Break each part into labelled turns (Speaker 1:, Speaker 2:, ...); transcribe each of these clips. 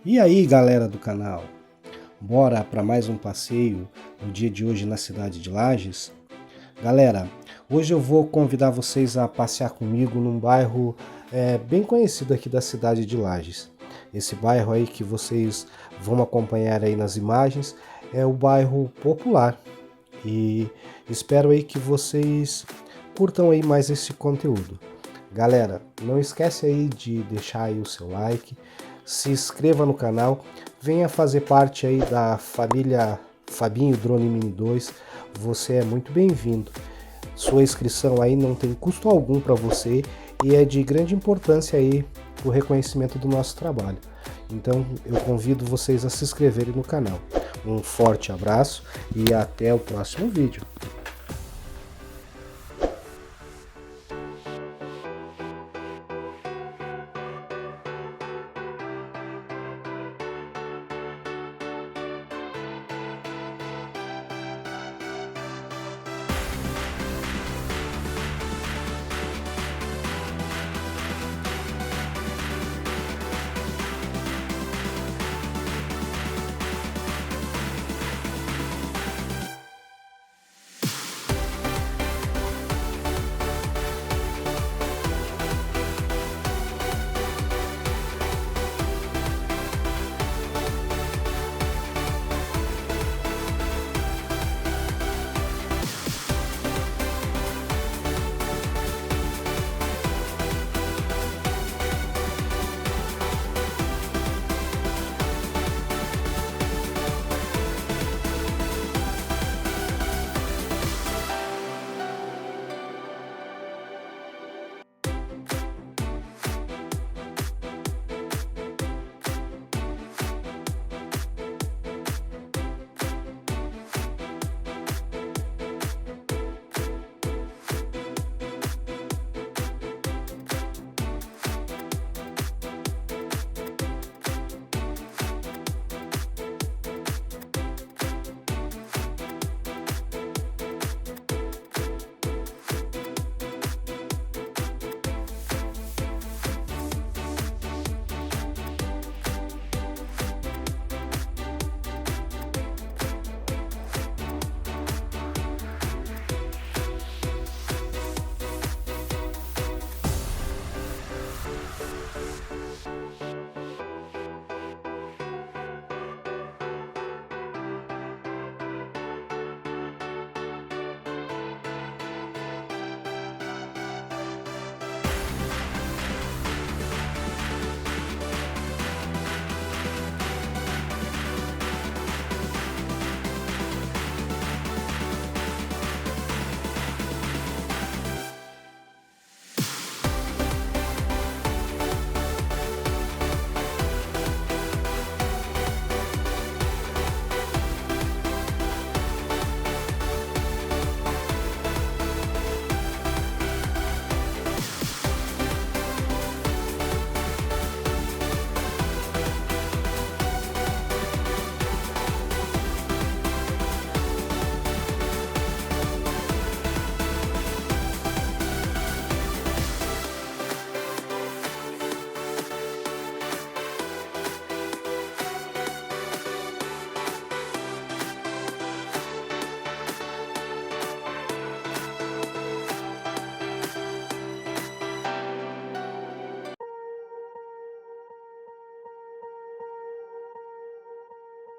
Speaker 1: E aí, galera do canal, bora para mais um passeio no dia de hoje na cidade de Lages? Galera, hoje eu vou convidar vocês a passear comigo num bairro bem conhecido aqui da cidade de Lages. Esse bairro aí que vocês vão acompanhar aí nas imagens é o bairro Popular e espero aí que vocês curtam aí mais esse conteúdo. Galera, não esquece aí de deixar aí o seu like, se inscreva no canal, venha fazer parte aí da família Fabinho Drone Mini 2, você é muito bem-vindo. Sua inscrição aí não tem custo algum para você e é de grande importância aí o reconhecimento do nosso trabalho. Então eu convido vocês a se inscreverem no canal. Um forte abraço e até o próximo vídeo.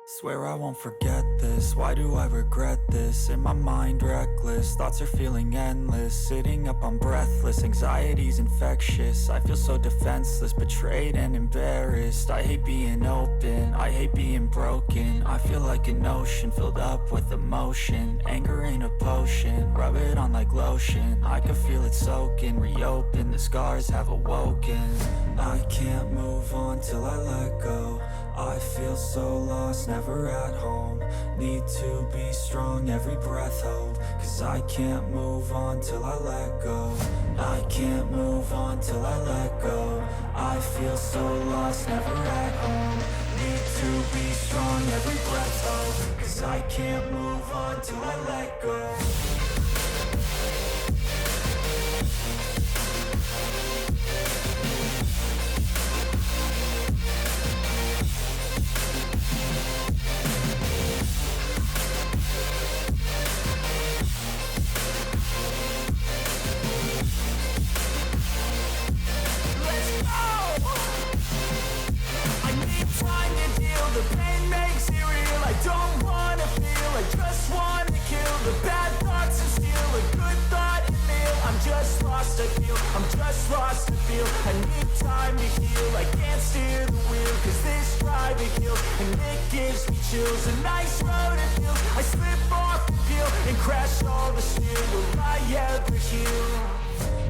Speaker 2: Swear I won't forget this, why do I regret this? In my mind reckless, thoughts are feeling endless. Sitting up I'm breathless, anxiety's infectious. I feel so defenseless, betrayed and embarrassed. I hate being open, I hate being broken. I feel like an ocean filled up with emotion. Anger ain't a potion, rub it on like lotion. I can feel it soaking, reopen, the scars have awoken. I can't move on till I let go. I feel so lost, never at home. Need to be strong, every breath hold. Cause I can't move on till I let go. I can't move on till I let go. I feel so lost, never at home. Need to be strong, every breath hold. Cause I can't move on till I let go. lost, I feel I'm just lost, I feel I need time to heal, I can't steer the wheel, cause this drive it kills, and it gives me chills. A nice road it feels, I slip off the peel and crash all the steel. Will I ever heal?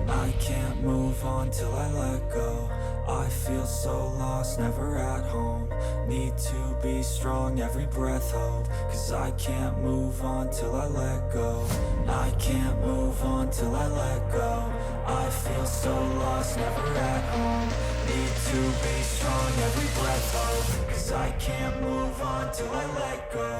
Speaker 2: I can't move on till I let go. I feel so lost, never at home. Need to be strong, every breath hope, cause I can't move on till I let go. I can't move on till I let go. I feel so lost, never at home. Need to be strong, every breath hope, cause I can't move on till I let go.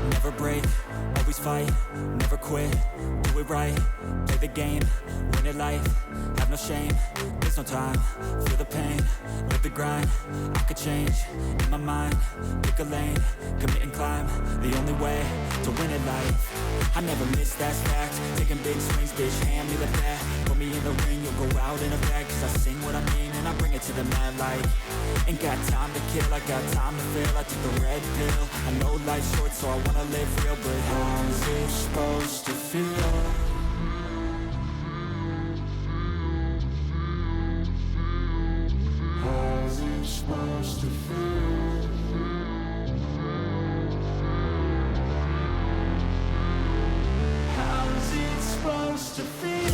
Speaker 2: Never break, always fight, never quit, do it right, play the game, win it life, have no shame, there's no time, feel the pain, live the grind, I could change, in my mind, pick a lane, commit and climb, the only way to win it life. I never miss, that's fact, taking big swings, bitch, hand me the bat, put me in the ring, you'll go out in a bag, cause I sing what I mean and I bring it to the mad light. Ain't got time to kill, I got time to feel, I took the red pill, I know life's short so I wanna live real, but how's it supposed to feel? How's it supposed to feel? How's it supposed to feel?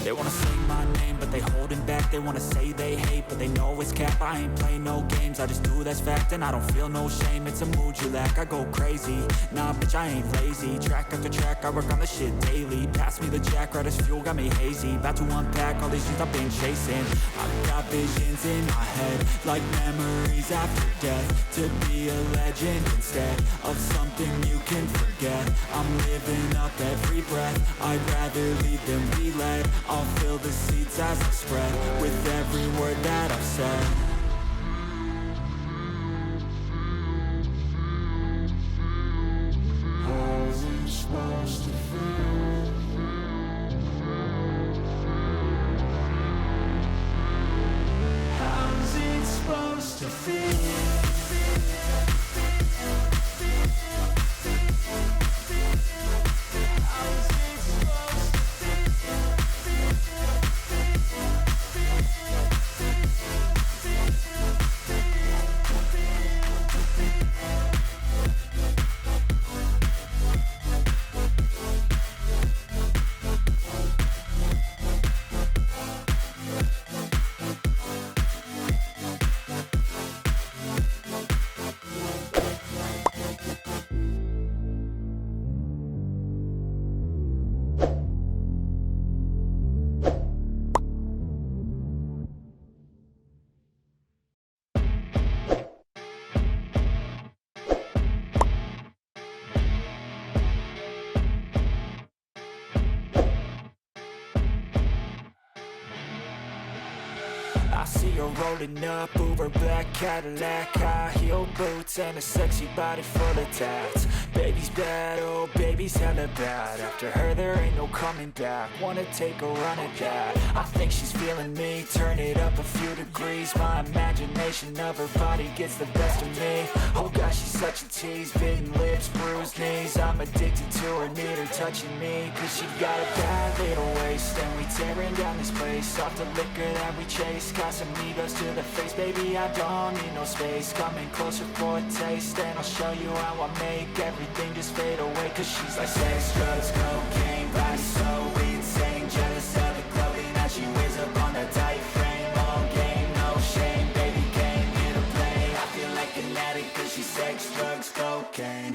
Speaker 2: They wanna say my name, but they holding back. They wanna say they hate, but they know it's cap. I ain't play no games, I just do that's fact. And I don't feel no shame, it's a mood you lack. I go crazy, nah bitch I ain't lazy. Track after track, I work on this shit daily. Pass me the jack, right as fuel, got me hazy. About to unpack all these things I've been chasing. I've got visions in my head, like memories after death. To be a legend instead of something you can forget. I'm living up every breath, I'd rather lead than be led. I'll fill the seeds as I spread, with every word that I've said. How's it supposed to feel? How's it supposed to feel? I see her rolling up, Uber black Cadillac, high heel boots and a sexy body full of tats. Baby's bad, oh baby's hella bad. After her there ain't no coming back. Wanna take a run at that. I think she's feeling me, turn it up a few degrees. My imagination of her body gets the best of me. Oh gosh, she's such a tease, bitten lips, bruised knees. I'm addicted to her, need her touching me. Cause she got a bad little waist, and we tearing down this place. Off the liquor that we chase, Casamigos to the face. Baby, I don't need no space, coming closer for a taste. And I'll show you how I make everything just fade away. Cause she's like sex, drugs, cocaine, body so insane. Jealous of the clothing that she wears up on that tight frame. All game, no shame, baby came here to play. I feel like an addict cause she's sex, drugs, cocaine.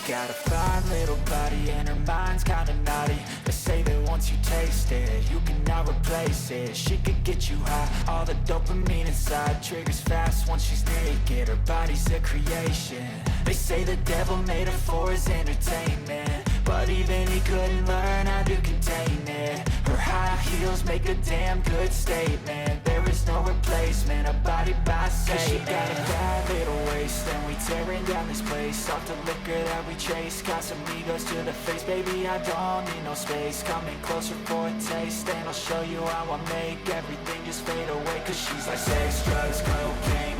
Speaker 2: Got a fine little body and her mind's kinda naughty. They say that once you taste it, you cannot replace it. She could get you high, all the dopamine inside triggers fast once she's naked. Her body's a creation. They say the devil made her for his entertainment, but even he couldn't learn how to contain it. Her high heels make a damn good statement. There is no replacement, a body by Satan. Cause she got a bad little waist, and we tearing down this place. Off the liquor that we chase, Casamigos to the face. Baby, I don't need no space, coming closer for a taste. And I'll show you how I make everything just fade away. Cause she's like sex, drugs, cocaine,